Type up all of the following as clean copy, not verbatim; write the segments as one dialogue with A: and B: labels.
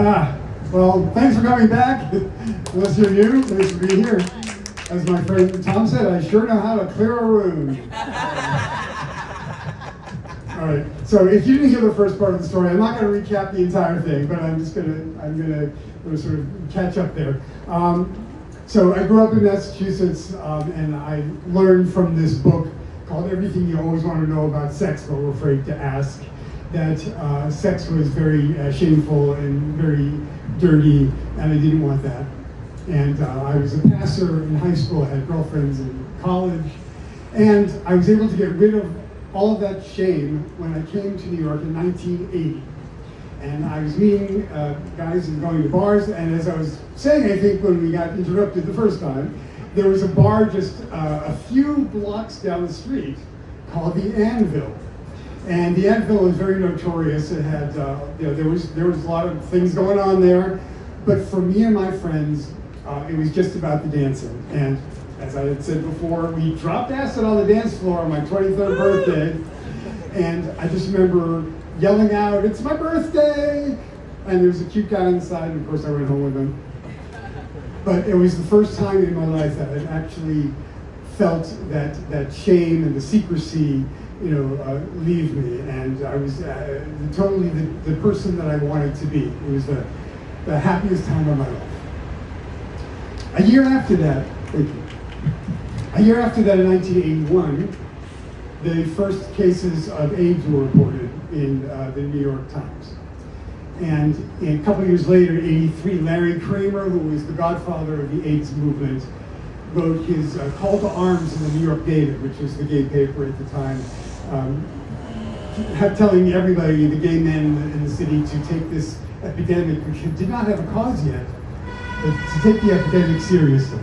A: Well, thanks for coming back. Unless you're new, thanks for being here. As my friend Tom said, I sure know how to clear a room. All right. So if you didn't hear the first part of the story, I'm not going to recap the entire thing, but I'm going to sort of catch up there. So I grew up in Massachusetts, and I learned from this book called Everything You Always Want to Know About Sex, but Were Afraid to Ask, that sex was very shameful and very dirty, and I didn't want that. And I was a passer in high school, I had girlfriends in college, and I was able to get rid of all of that shame when I came to New York in 1980. And I was meeting guys and going to bars, and as I was saying, I think when we got interrupted the first time, there was a bar just a few blocks down the street called the Anvil. And the Anvil was very notorious. It had, there was a lot of things going on there, but for me and my friends, it was just about the dancing. And as I had said before, we dropped acid on the dance floor on my 23rd birthday, and I just remember yelling out, "It's my birthday!" And there was a cute guy inside, and of course I went home with him. But it was the first time in my life that I actually felt that shame and the secrecy, leave me, and I was totally the person that I wanted to be. It was the happiest time of my life. A year after that, thank you. A year after that, in 1981, the first cases of AIDS were reported in the New York Times. And a couple of years later, in 83, Larry Kramer, who was the godfather of the AIDS movement, wrote his call to arms in the New York Daily, which was the gay paper at the time, telling everybody, the gay men in the city, to take this epidemic, which did not have a cause yet, but to take the epidemic seriously.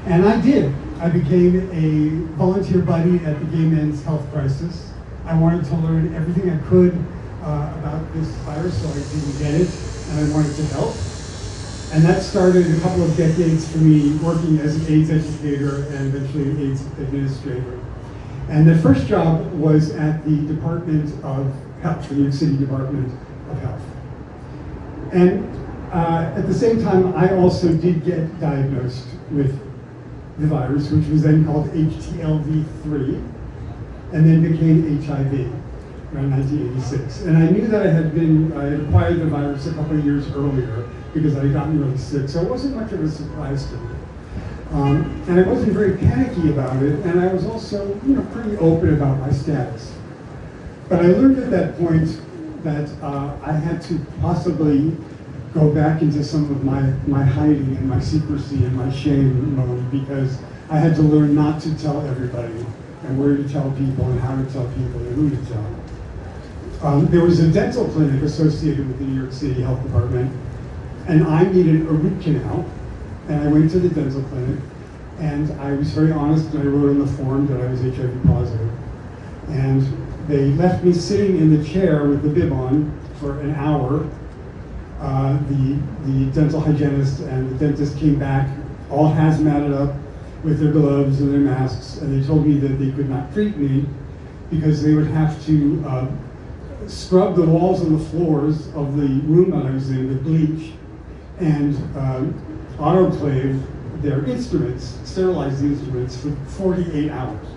A: And I did. I became a volunteer buddy at the Gay Men's Health Crisis. I wanted to learn everything I could about this virus so I didn't get it, and I wanted to help. And that started a couple of decades for me working as an AIDS educator and eventually an AIDS administrator. And the first job was at the Department of Health, the New York City Department of Health. And at the same time, I also did get diagnosed with the virus, which was then called HTLV3, and then became HIV around 1986. And I knew that I had acquired the virus a couple of years earlier because I had gotten really sick, so it wasn't much of a surprise to me. And I wasn't very panicky about it, and I was also, pretty open about my status. But I learned at that point that I had to possibly go back into some of my hiding and my secrecy and my shame mode, because I had to learn not to tell everybody and where to tell people and how to tell people and who to tell. There was a dental clinic associated with the New York City Health Department, and I needed a root canal, and I went to the dental clinic, and I was very honest, and I wrote on the form that I was HIV positive. And they left me sitting in the chair with the bib on for an hour. The dental hygienist and the dentist came back, all hazmated up with their gloves and their masks, and they told me that they could not treat me because they would have to scrub the walls and the floors of the room that I was in with bleach and autoclave their instruments, sterilize the instruments for 48 hours.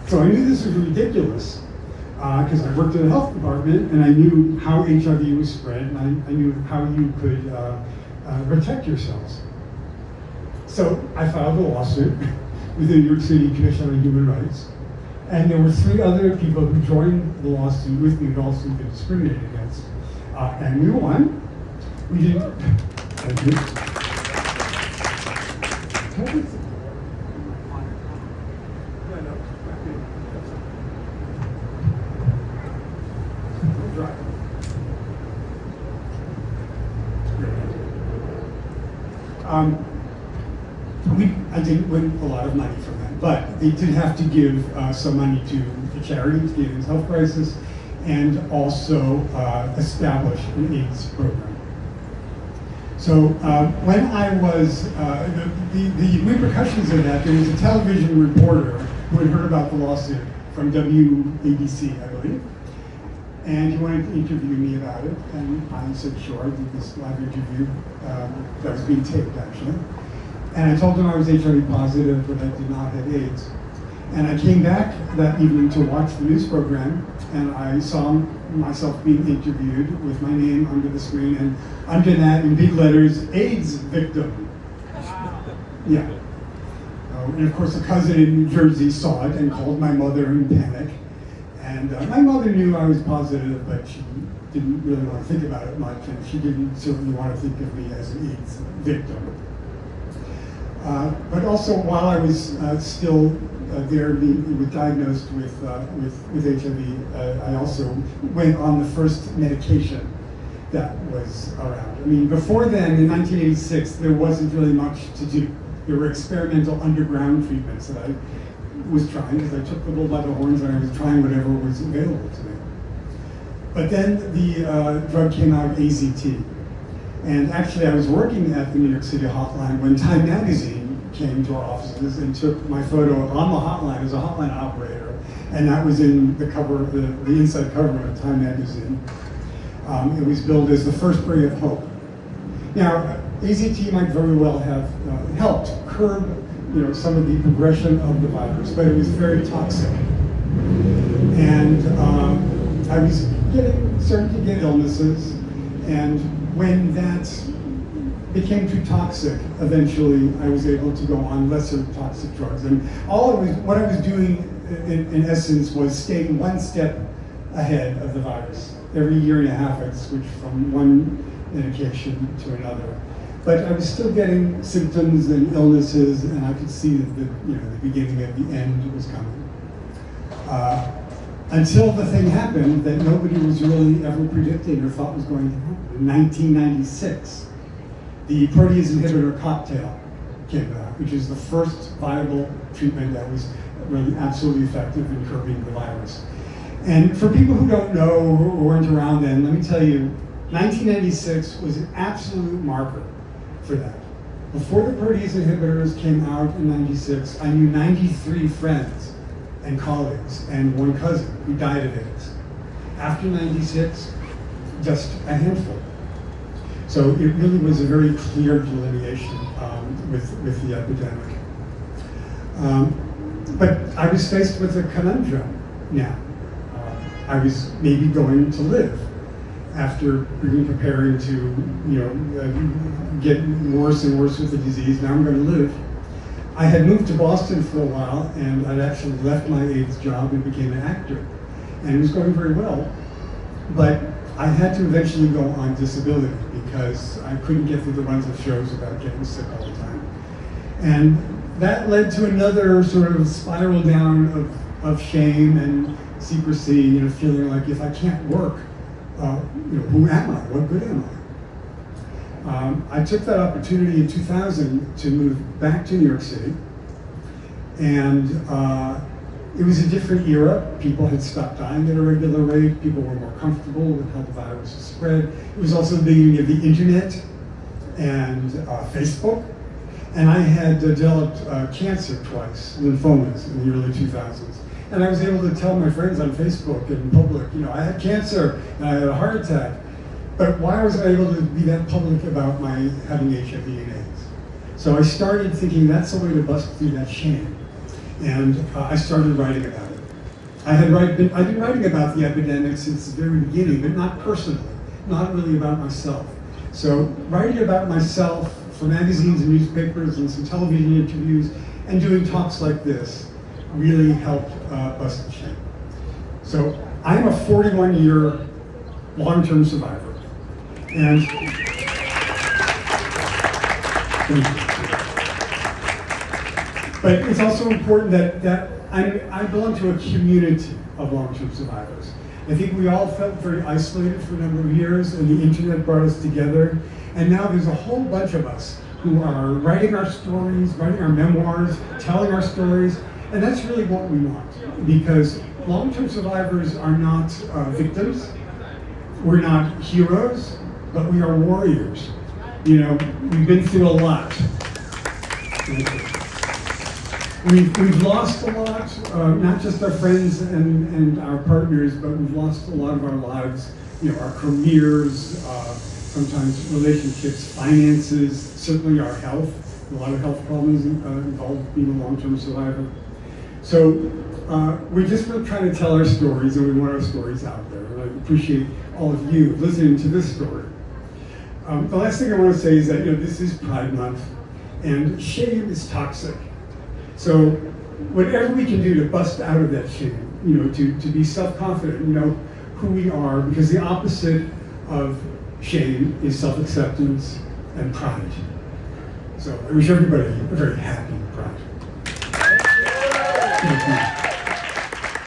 A: So I knew this was ridiculous, because I worked in the health department and I knew how HIV was spread, and I knew how you could protect yourselves. So I filed a lawsuit with the New York City Commission on Human Rights, and there were 3 other people who joined the lawsuit with me who'd also been discriminated against. And we won. We didn't. Thank you. I didn't win a lot of money from them, but they did have to give some money to the charity, to the AIDS Health Crisis, and also establish an AIDS program. So when I was, the repercussions of that, there was a television reporter who had heard about the lawsuit from WABC, I believe, and he wanted to interview me about it, and I said, sure. I did this live interview that was being taped, actually. And I told him I was HIV positive, but I did not have AIDS. And I came back that evening to watch the news program, and I saw myself being interviewed with my name under the screen, and under that, in big letters, AIDS victim. Yeah. And of course, a cousin in New Jersey saw it and called my mother in panic. And my mother knew I was positive, but she didn't really want to think about it much, and she didn't certainly want to think of me as an AIDS victim. But also, while I was still there being diagnosed with HIV, I also went on the first medication that was around. I mean, before then, in 1986, there wasn't really much to do. There were experimental underground treatments that I was trying, because I took the bull by the horns and I was trying whatever was available to me. But then the drug came out, AZT. And actually, I was working at the New York City hotline when Time Magazine came to our offices and took my photo on the hotline as a hotline operator, and that was in the cover, the inside cover of Time Magazine. It was billed as the first ray of hope. Now, AZT might very well have helped curb, some of the progression of the virus, but it was very toxic. And I was starting to get illnesses, and when that became too toxic, eventually I was able to go on lesser toxic drugs. And what I was doing in essence was staying one step ahead of the virus. Every year and a half I'd switch from one medication to another. But I was still getting symptoms and illnesses, and I could see that the beginning of the end was coming. Until the thing happened that nobody was really ever predicting or thought was going to happen. In 1996, the protease inhibitor cocktail came out, which is the first viable treatment that was really absolutely effective in curbing the virus. And for people who don't know, who weren't around then, let me tell you, 1996 was an absolute marker for that. Before the protease inhibitors came out in 96, I knew 93 friends and colleagues and one cousin who died of AIDS. After 96, just a handful. So it really was a very clear delineation with the epidemic. But I was faced with a conundrum now. I was maybe going to live after being preparing to, get worse and worse with the disease. Now I'm going to live. I had moved to Boston for a while, and I'd actually left my AIDS job and became an actor. And it was going very well, but I had to eventually go on disability because I couldn't get through the runs of shows without getting sick all the time. And that led to another sort of spiral down of shame and secrecy, feeling like if I can't work, who am I? What good am I? I took that opportunity in 2000 to move back to New York City, and it was a different era. People had stopped dying at a regular rate. People were more comfortable with how the virus was spread. It was also the beginning of the internet and Facebook. And I had developed cancer twice, lymphomas, in the early 2000s. And I was able to tell my friends on Facebook and in public, I had cancer and I had a heart attack. But why was I able to be that public about my having HIV and AIDS? So I started thinking that's a way to bust through that shame. And I started writing about it. I've been writing about the epidemic since the very beginning, but not personally, not really about myself. So writing about myself for magazines and newspapers and some television interviews and doing talks like this really helped bust the shame. So I'm a 41-year long-term survivor. And but it's also important that I belong to a community of long-term survivors. I think we all felt very isolated for a number of years, and the internet brought us together. And now there's a whole bunch of us who are writing our stories, writing our memoirs, telling our stories, and that's really what we want. Because long-term survivors are not victims, we're not heroes, but we are warriors. We've been through a lot. We've lost a lot, not just our friends and our partners, but we've lost a lot of our lives, our careers, sometimes relationships, finances, certainly our health. A lot of health problems involved being a long-term survivor. So we just were trying to tell our stories, and we want our stories out there. And I appreciate all of you listening to this story. The last thing I want to say is that this is Pride Month, and shame is toxic. So whatever we can do to bust out of that shame, to be self-confident, who we are, because the opposite of shame is self-acceptance and pride. So I wish everybody a very happy Pride. Thank you.